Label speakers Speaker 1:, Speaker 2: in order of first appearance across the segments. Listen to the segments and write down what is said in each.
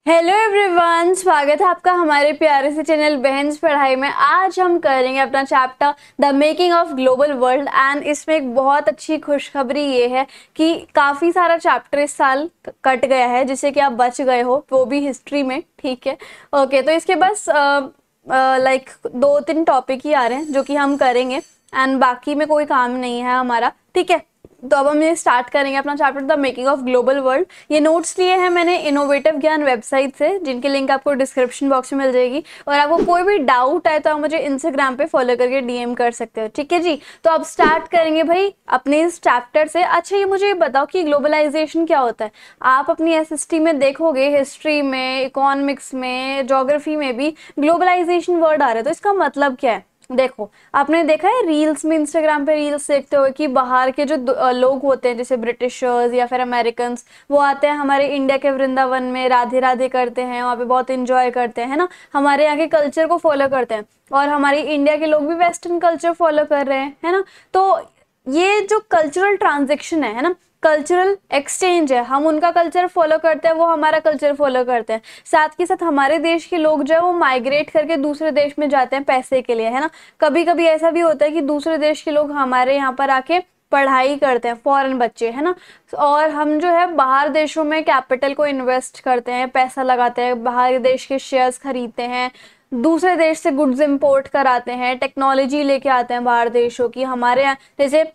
Speaker 1: Hello everyone, स्वागत है आपका हमारे प्यारे से चैनल बहन्स पढ़ाई में। आज हम करेंगे अपना chapter the making of global world and इसमें एक बहुत अच्छी खुशखबरी ये है कि काफ़ी सारा चैप्टर इस साल कट गया है जिससे कि आप बच गए हो, वो भी हिस्ट्री में। ठीक है, ओके। तो इसके बस लाइक 2-3 टॉपिक ही आ रहे हैं जो कि हम करेंगे एंड बाकी में कोई काम नहीं है हमारा। ठीक है, तो अब हम ये स्टार्ट करेंगे अपना chapter the making of global world. ये नोट्स लिए हैं मैंने इनोवेटिव ज्ञान वेबसाइट से, जिनकी लिंक आपको डिस्क्रिप्शन बॉक्स में मिल जाएगी। और आपको कोई भी डाउट है तो आप मुझे इंस्टाग्राम पे फॉलो करके डीएम कर सकते हो। ठीक है जी, तो अब स्टार्ट करेंगे भाई अपने इस चैप्टर से। अच्छा, ये मुझे बताओ कि ग्लोबलाइजेशन क्या होता है। आप अपनी एसएसटी में देखोगे, हिस्ट्री में, इकोनॉमिक्स में, ज्योग्राफी में भी ग्लोबलाइजेशन वर्ड आ रहा है, तो इसका मतलब क्या है। देखो, आपने देखा है रील्स में, इंस्टाग्राम पे रील्स देखते हो कि बाहर के जो लोग होते हैं जैसे ब्रिटिशर्स या फिर अमेरिकन, वो आते हैं हमारे इंडिया के वृंदावन में, राधे राधे करते हैं, वहाँ पे बहुत इंजॉय करते हैं ना, हमारे यहाँ के कल्चर को फॉलो करते हैं। और हमारी इंडिया के लोग भी वेस्टर्न कल्चर फॉलो कर रहे हैं, है ना। तो ये जो कल्चरल ट्रांजेक्शन है ना, कल्चरल एक्सचेंज है, हम उनका कल्चर फॉलो करते हैं, वो हमारा कल्चर फॉलो करते हैं। साथ के साथ हमारे देश के लोग जो है वो माइग्रेट करके दूसरे देश में जाते हैं पैसे के लिए, है ना। कभी कभी ऐसा भी होता है कि दूसरे देश के लोग हमारे यहाँ पर आके पढ़ाई करते हैं, फॉरेन बच्चे, है ना। और हम जो है बाहर देशों में कैपिटल को इन्वेस्ट करते हैं, पैसा लगाते हैं, बाहर देश के शेयर्स खरीदते हैं, दूसरे देश से गुड्स इंपोर्ट कराते हैं, टेक्नोलॉजी लेके आते हैं बाहर देशों की। हमारे यहाँ जैसे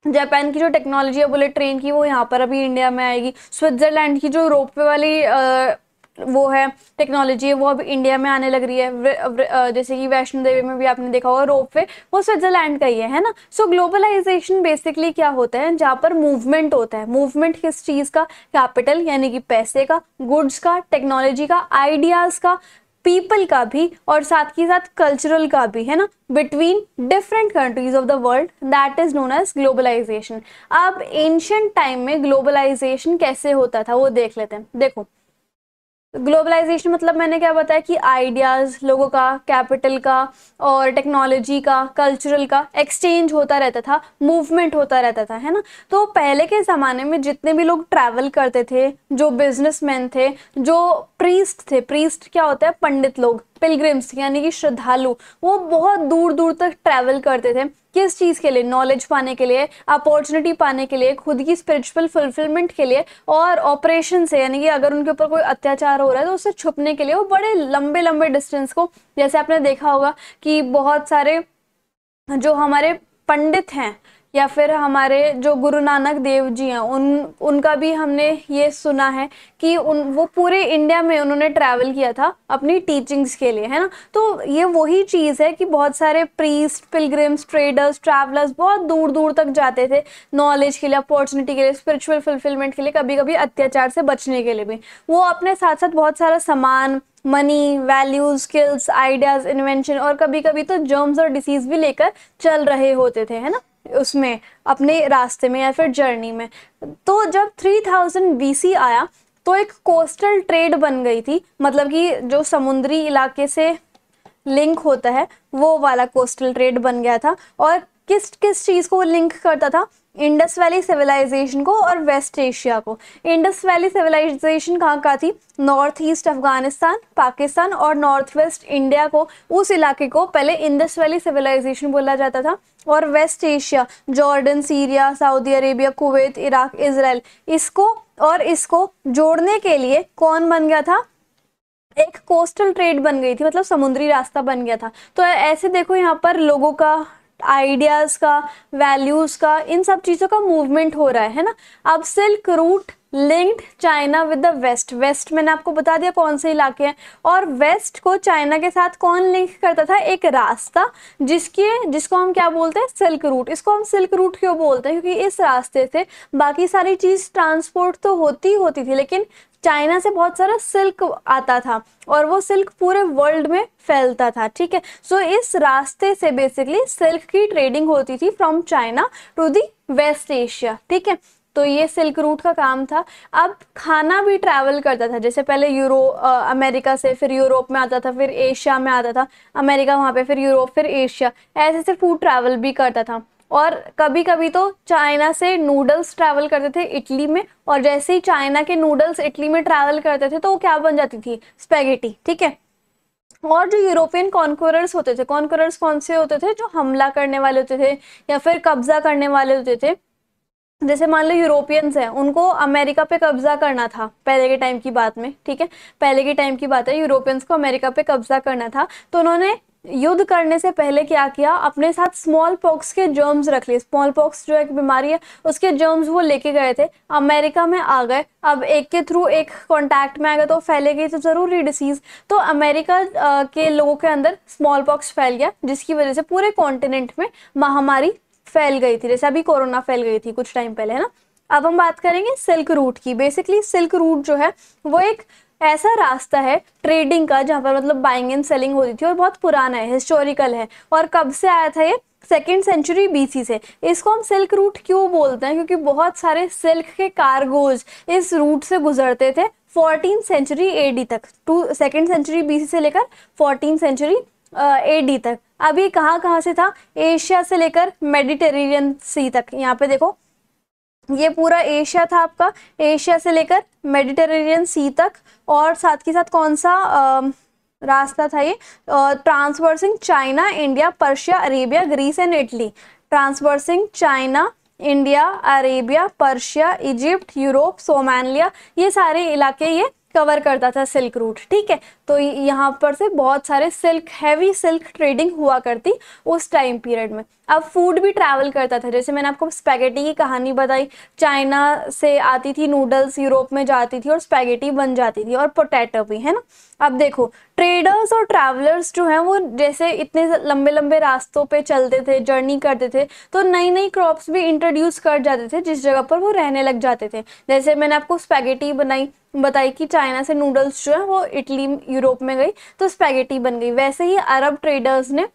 Speaker 1: जापान की जो टेक्नोलॉजी है बुलेट ट्रेन की, वो यहाँ पर अभी इंडिया में आएगी। स्विट्जरलैंड की जो रोपवे वाली वो है टेक्नोलॉजी है, वो अब इंडिया में आने लग रही है। जैसे कि वैष्णो देवी में भी आपने देखा होगा रोपवे, वो स्विट्जरलैंड का ही है ना। सो ग्लोबलाइजेशन बेसिकली क्या होता है, जहाँ पर मूवमेंट होता है। मूवमेंट किस चीज का, कैपिटल यानी कि पैसे का, गुड्स का, टेक्नोलॉजी का, आइडियाज का, पीपल का भी, और साथ ही साथ कल्चरल का भी, है ना, between different countries of the world, that is known as globalisation. अब एंशियंट टाइम में ग्लोबलाइजेशन कैसे होता था वो देख लेते हैं। देखो, ग्लोबलाइजेशन मतलब मैंने क्या बताया कि आइडियाज, लोगों का, कैपिटल का और टेक्नोलॉजी का, कल्चरल का एक्सचेंज होता रहता था, मूवमेंट होता रहता था, है ना। तो पहले के ज़माने में जितने भी लोग ट्रैवल करते थे, जो बिजनेसमैन थे, जो प्रीस्ट थे, प्रीस्ट क्या होता है, पंडित लोग, पिलग्रिम्स यानी कि श्रद्धालु, वो बहुत दूर दूर तक ट्रैवल करते थे। किस चीज़ के लिए, नॉलेज पाने के लिए, अपॉर्चुनिटी पाने के लिए, खुद की स्पिरिचुअल फुलफिलमेंट के लिए, और ऑपरेशन से यानी कि अगर उनके ऊपर कोई अत्याचार हो रहा है तो उससे छुपने के लिए वो बड़े लंबे लंबे डिस्टेंस को, जैसे आपने देखा होगा कि बहुत सारे जो हमारे पंडित हैं या फिर हमारे जो गुरु नानक देव जी हैं, उनका भी हमने ये सुना है कि वो पूरे इंडिया में उन्होंने ट्रैवल किया था अपनी टीचिंग्स के लिए, है ना। तो ये वही चीज़ है कि बहुत सारे प्रीस्ट, पिलग्रिम्स, ट्रेडर्स, ट्रैवलर्स बहुत दूर दूर तक जाते थे नॉलेज के लिए, अपॉर्चुनिटी के लिए, स्पिरिचुअल फुलफिलमेंट के लिए, कभी कभी अत्याचार से बचने के लिए भी। वो अपने साथ साथ बहुत सारा सामान, money, values, skills, ideas, invention और कभी कभी तो जर्म्स और डिसीज भी लेकर चल रहे होते थे, है ना, उसमें अपने रास्ते में या फिर जर्नी में। तो जब 3000 बीसी आया तो एक कोस्टल ट्रेड बन गई थी, मतलब कि जो समुद्री इलाके से लिंक होता है वो वाला कोस्टल ट्रेड बन गया था। और किस किस चीज़ को लिंक करता था, इंडस वैली सिविलाइजेशन को और वेस्ट एशिया को। इंडस वैली सिविलाइजेशन कहाँ का थी, नॉर्थ ईस्ट अफगानिस्तान, पाकिस्तान और नॉर्थ वेस्ट इंडिया को, उस इलाके को पहले इंडस वैली सिविलाइजेशन बोला जाता था। और west Asia, Jordan, Syria, Saudi Arabia, Kuwait, Iraq, Israel, इसको और इसको जोड़ने के लिए कौन बन गया था, एक कोस्टल ट्रेड बन गई थी, मतलब समुद्री रास्ता बन गया था। तो ऐसे देखो यहाँ पर लोगों का, आइडियाज का, वैल्यूज का, इन सब चीजों का मूवमेंट हो रहा है ना। अब silk route linked China with the west, west मैंने आपको बता दिया कौन से इलाके हैं, और वेस्ट को चाइना के साथ कौन लिंक करता था, एक रास्ता जिसको हम क्या बोलते हैं, सिल्क रूट। इसको हम सिल्क रूट क्यों बोलते हैं, क्योंकि इस रास्ते से बाकी सारी चीज ट्रांसपोर्ट तो होती थी, लेकिन चाइना से बहुत सारा सिल्क आता था और वो सिल्क पूरे वर्ल्ड में फैलता था। ठीक है, सो इस रास्ते से बेसिकली सिल्क की ट्रेडिंग होती थी from China to the west Asia. ठीक है, तो ये सिल्क रूट का काम था। अब खाना भी ट्रैवल करता था, जैसे पहले अमेरिका से, फिर यूरोप में आता था, फिर एशिया में आता था, अमेरिका वहाँ पे, फिर यूरोप, फिर एशिया, ऐसे से फूड ट्रैवल भी करता था। और कभी कभी तो चाइना से नूडल्स ट्रैवल करते थे इटली में, और जैसे ही चाइना के नूडल्स इटली में ट्रैवल करते थे तो वो क्या बन जाती थी, स्पेगेटी, ठीक है। और जो यूरोपियन कॉन्करर्स होते थे, कॉन्करर्स कौन से होते थे, जो हमला करने वाले होते थे या फिर कब्जा करने वाले होते थे। जैसे मान लो यूरोपियंस हैं, उनको अमेरिका पे कब्जा करना था पहले के टाइम की बात में, ठीक है, पहले के टाइम की बात है, यूरोपियंस को अमेरिका पे कब्जा करना था, तो उन्होंने युद्ध करने से पहले क्या किया, अपने साथ स्मॉल पॉक्स के जर्म्स रख लिए। स्मॉल पॉक्स जो एक बीमारी है उसके जर्म्स वो लेके गए थे, अमेरिका में आ गए। अब एक के थ्रू एक कांटेक्ट में आ गया तो फैलेगी तो जरूरी डिसीज, तो अमेरिका के लोगों के अंदर स्मॉल पॉक्स फैल गया, जिसकी वजह से पूरे कॉन्टिनेंट में महामारी फैल गई थी, जैसे अभी कोरोना फैल गई थी कुछ टाइम पहले, है ना। अब हम बात करेंगे सिल्क रूट की। बेसिकली सिल्क रूट जो है वो एक ऐसा रास्ता है ट्रेडिंग का जहाँ पर मतलब बाइंग एंड सेलिंग होती थी, और बहुत पुराना है, हिस्टोरिकल है। और कब से आया था ये, 2nd सेंचुरी BC से। इसको हम सिल्क रूट क्यों बोलते हैं, क्योंकि बहुत सारे सिल्क के कार्गोज इस रूट से गुजरते थे 14 सेंचुरी AD तक, 2nd सेंचुरी BC से लेकर 14 सेंचुरी AD तक। अब ये कहाँ से था, एशिया से लेकर मेडिटेरेनियन सी तक। यहाँ पे देखो ये पूरा एशिया था आपका, एशिया से लेकर मेडिटेरेनियन सी तक। और साथ के साथ कौन सा रास्ता था ये, traversing China, India, Persia, Arabia, Greece and Italy. Traversing China, India, Arabia, Persia, Egypt, Europe, Somalia, ये सारे इलाके ये कवर करता था सिल्क रूट, ठीक है। तो यहाँ पर से बहुत सारे सिल्क, हैवी सिल्क ट्रेडिंग हुआ करती उस टाइम पीरियड में। अब फूड भी ट्रैवल करता था, जैसे मैंने आपको स्पैगेटी की कहानी बताई, चाइना से आती थी नूडल्स, यूरोप में जाती थी और स्पैगेटी बन जाती थी, और पोटैटो भी, है ना। अब देखो ट्रेडर्स और ट्रैवलर्स जो हैं वो जैसे इतने लंबे लंबे रास्तों पे चलते थे, जर्नी करते थे, तो नई नई क्रॉप्स भी इंट्रोड्यूस कर जाते थे जिस जगह पर वो रहने लग जाते थे। जैसे मैंने आपको स्पैगेटी बताई कि चाइना से नूडल्स जो है वो इटली, यूरोप में गई तो स्पैगेटी बन गई। वैसे ही अरब ट्रेडर्स ने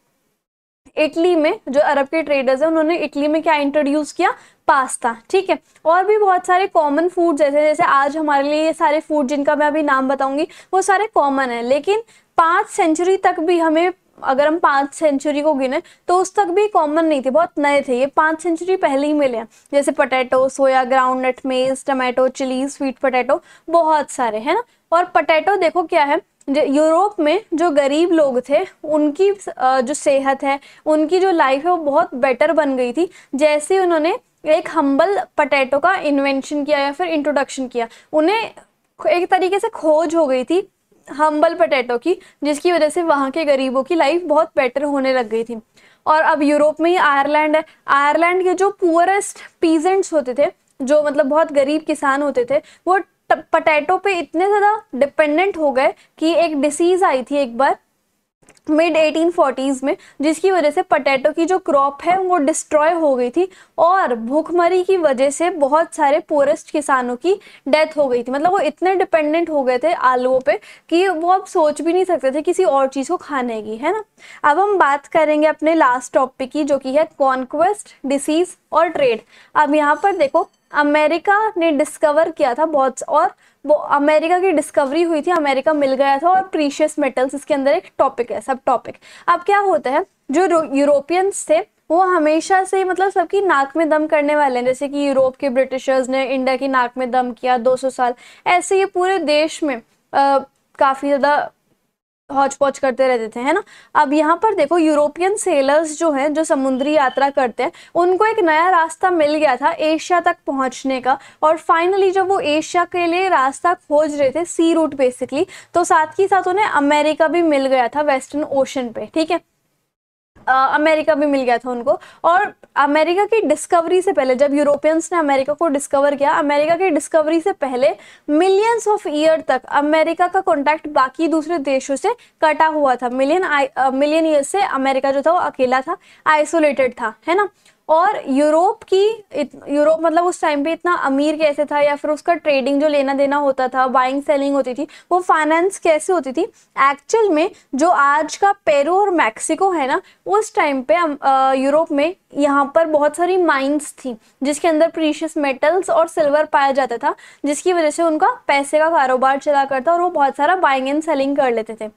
Speaker 1: इटली में, जो अरब के ट्रेडर्स हैं उन्होंने इटली में क्या इंट्रोड्यूस किया, पास्ता, ठीक है। और भी बहुत सारे कॉमन फूड, जैसे जैसे आज हमारे लिए ये सारे फूड जिनका मैं अभी नाम बताऊंगी वो सारे कॉमन है, लेकिन 5 सेंचुरी तक भी हमें, अगर हम 5 सेंचुरी को गिने तो उस तक भी कॉमन नहीं थे, बहुत नए थे, ये 5 सेंचुरी पहले ही मिले हैं। जैसे पोटैटो, सोया, ग्राउंडनट, मेज, टमाटो, चिली, स्वीट पोटैटो, बहुत सारे, है ना। और पोटैटो देखो क्या है, यूरोप में जो गरीब लोग थे उनकी जो सेहत है, उनकी जो लाइफ है वो बहुत बेटर बन गई थी जैसे उन्होंने एक हम्बल पोटैटो का इन्वेंशन किया या फिर इंट्रोडक्शन किया। उन्हें एक तरीके से खोज हो गई थी हम्बल पोटैटो की, जिसकी वजह से वहाँ के गरीबों की लाइफ बहुत बेटर होने लग गई थी। और अब यूरोप में ही आयरलैंड है, आयरलैंड के जो पुअरेस्ट पीजेंट्स होते थे, जो मतलब बहुत गरीब किसान होते थे, वो पोटैटो पे इतने ज़्यादा डिपेंडेंट हो गए कि एक डिसीज़ आई थी एक बार मिड 1840s में, जिसकी वजह से पोटैटो की जो क्रॉप है वो डिस्ट्रॉय हो गई थी, और भूखमरी की वजह से बहुत सारे पुअरेस्ट किसानों की डेथ हो गई थी। मतलब वो इतने डिपेंडेंट हो गए थे आलूओं पे कि वो अब सोच भी नहीं सकते थे किसी और चीज़ को खाने की, है ना। अब हम बात करेंगे अपने लास्ट टॉपिक की, जो कि है कॉन्क्वेस्ट, डिसीज और ट्रेड। अब यहाँ पर देखो अमेरिका ने डिस्कवर किया था बहुत, और वो अमेरिका की डिस्कवरी हुई थी, अमेरिका मिल गया था, और प्रीशियस मेटल्स इसके अंदर एक टॉपिक है, सब टॉपिक। अब क्या होता है, जो यूरोपियंस थे वो हमेशा से मतलब सबकी नाक में दम करने वाले हैं, जैसे कि यूरोप के ब्रिटिशर्स ने इंडिया की नाक में दम किया 200 साल, ऐसे ये पूरे देश में काफ़ी ज़्यादा हौच पौच करते रहते थे, है ना। अब यहाँ पर देखो यूरोपियन सेलर्स जो हैं, जो समुद्री यात्रा करते हैं, उनको एक नया रास्ता मिल गया था एशिया तक पहुँचने का। और फाइनली जब वो एशिया के लिए रास्ता खोज रहे थे, सी रूट बेसिकली, तो साथ ही साथ उन्हें अमेरिका भी मिल गया था वेस्टर्न ओशन पे, ठीक है। अमेरिका भी मिल गया था उनको। और अमेरिका की डिस्कवरी से पहले, जब यूरोपियंस ने अमेरिका को डिस्कवर किया, अमेरिका की डिस्कवरी से पहले मिलियंस ऑफ ईयर तक अमेरिका का कांटेक्ट बाकी दूसरे देशों से कटा हुआ था। मिलियन ईयर से अमेरिका जो था वो अकेला था, आइसोलेटेड था, है ना। और यूरोप मतलब उस टाइम पे इतना अमीर कैसे था, या फिर उसका ट्रेडिंग जो लेना देना होता था, बाइंग सेलिंग होती थी, वो फाइनेंस कैसे होती थी। एक्चुअल में जो आज का पेरू और मैक्सिको है ना, उस टाइम पे यूरोप में यहाँ पर बहुत सारी माइंस थी जिसके अंदर प्रीशियस मेटल्स और सिल्वर पाया जाता था, जिसकी वजह से उनका पैसे का कारोबार चला करता और वो बहुत सारा बाइंग एंड सेलिंग कर लेते थे।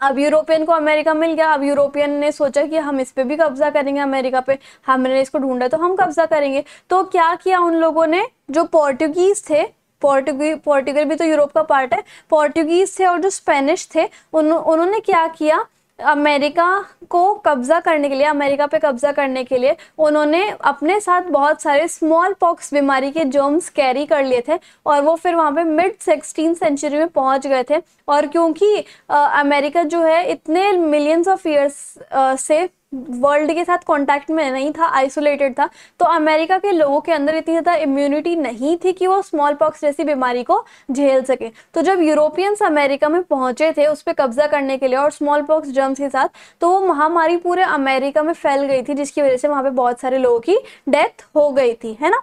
Speaker 1: अब यूरोपियन को अमेरिका मिल गया, अब यूरोपियन ने सोचा कि हम इस पे भी कब्जा करेंगे, अमेरिका पे हमने इसको ढूंढा तो हम कब्जा करेंगे। तो क्या किया उन लोगों ने, जो पोर्टुगीज थे, पोर्टुगल भी तो यूरोप का पार्ट है, पोर्टुगीज थे और जो स्पेनिश थे उन्होंने क्या किया, अमेरिका को कब्जा करने के लिए, अमेरिका पे कब्जा करने के लिए उन्होंने अपने साथ बहुत सारे स्मॉल पॉक्स बीमारी के जर्म्स कैरी कर लिए थे और वो फिर वहाँ पे मिड 16th सेंचुरी में पहुंच गए थे। और क्योंकि अमेरिका जो है इतने मिलियंस ऑफ ईयर्स से वर्ल्ड के साथ कांटेक्ट में नहीं था, आइसोलेटेड था, तो अमेरिका के लोगों के अंदर इतनी ज़्यादा इम्यूनिटी नहीं थी कि वो स्मॉल पॉक्स जैसी बीमारी को झेल सके। तो जब यूरोपियंस अमेरिका में पहुंचे थे उस पर कब्जा करने के लिए और स्मॉल पॉक्स जर्म्स के साथ, तो वो महामारी पूरे अमेरिका में फैल गई थी, जिसकी वजह से वहाँ पे बहुत सारे लोगों की डेथ हो गई थी, है ना।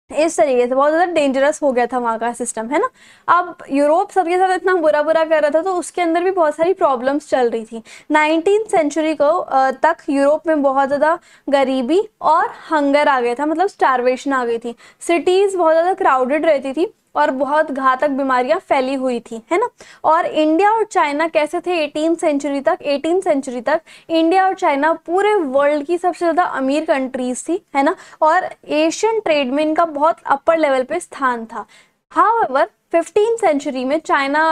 Speaker 1: इस तरीके से बहुत ज़्यादा डेंजरस हो गया था वहाँ का सिस्टम, है ना। अब यूरोप सबके साथ इतना बुरा बुरा कर रहा था तो उसके अंदर भी बहुत सारी प्रॉब्लम्स चल रही थी। 19th सेंचुरी को तक यूरोप में बहुत ज़्यादा गरीबी और हंगर आ गया था, मतलब स्टारवेशन आ गई थी। सिटीज़ बहुत ज़्यादा क्राउडेड रहती थी और बहुत घातक बीमारियां फैली हुई थी, है ना। और इंडिया और चाइना कैसे थे 18th सेंचुरी तक इंडिया और चाइना पूरे वर्ल्ड की सबसे ज़्यादा अमीर कंट्रीज थी, है ना। और एशियन ट्रेड में इनका बहुत अपर लेवल पे स्थान था। हाउएवर 15th सेंचुरी में चाइना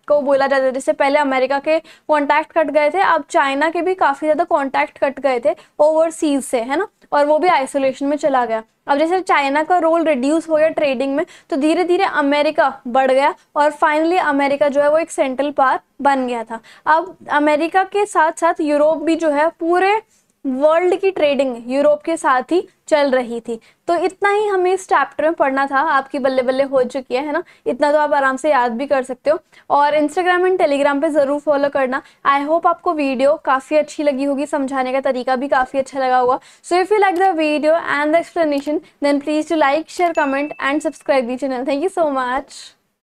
Speaker 1: को बोला जाता है, जैसे पहले अमेरिका के कॉन्टैक्ट कट गए थे, अब चाइना के भी काफ़ी ज़्यादा कॉन्टैक्ट कट गए थे ओवरसीज से, है ना, और वो भी आइसोलेशन में चला गया। अब जैसे चाइना का रोल रिड्यूस हो गया ट्रेडिंग में, तो धीरे धीरे अमेरिका बढ़ गया और फाइनली अमेरिका जो है वो एक सेंट्रल पावर बन गया था। अब अमेरिका के साथ साथ यूरोप भी जो है पूरे वर्ल्ड की ट्रेडिंग यूरोप के साथ ही चल रही थी। तो इतना ही हमें इस चैप्टर में पढ़ना था, आपकी बल्ले बल्ले हो चुकी है ना, इतना तो आप आराम से याद भी कर सकते हो। और इंस्टाग्राम एंड टेलीग्राम पे ज़रूर फॉलो करना। आई होप आपको वीडियो काफ़ी अच्छी लगी होगी, समझाने का तरीका भी काफ़ी अच्छा लगा होगा। So if you like the video and the explanation then please to like, share, comment and subscribe the channel. Thank you so much.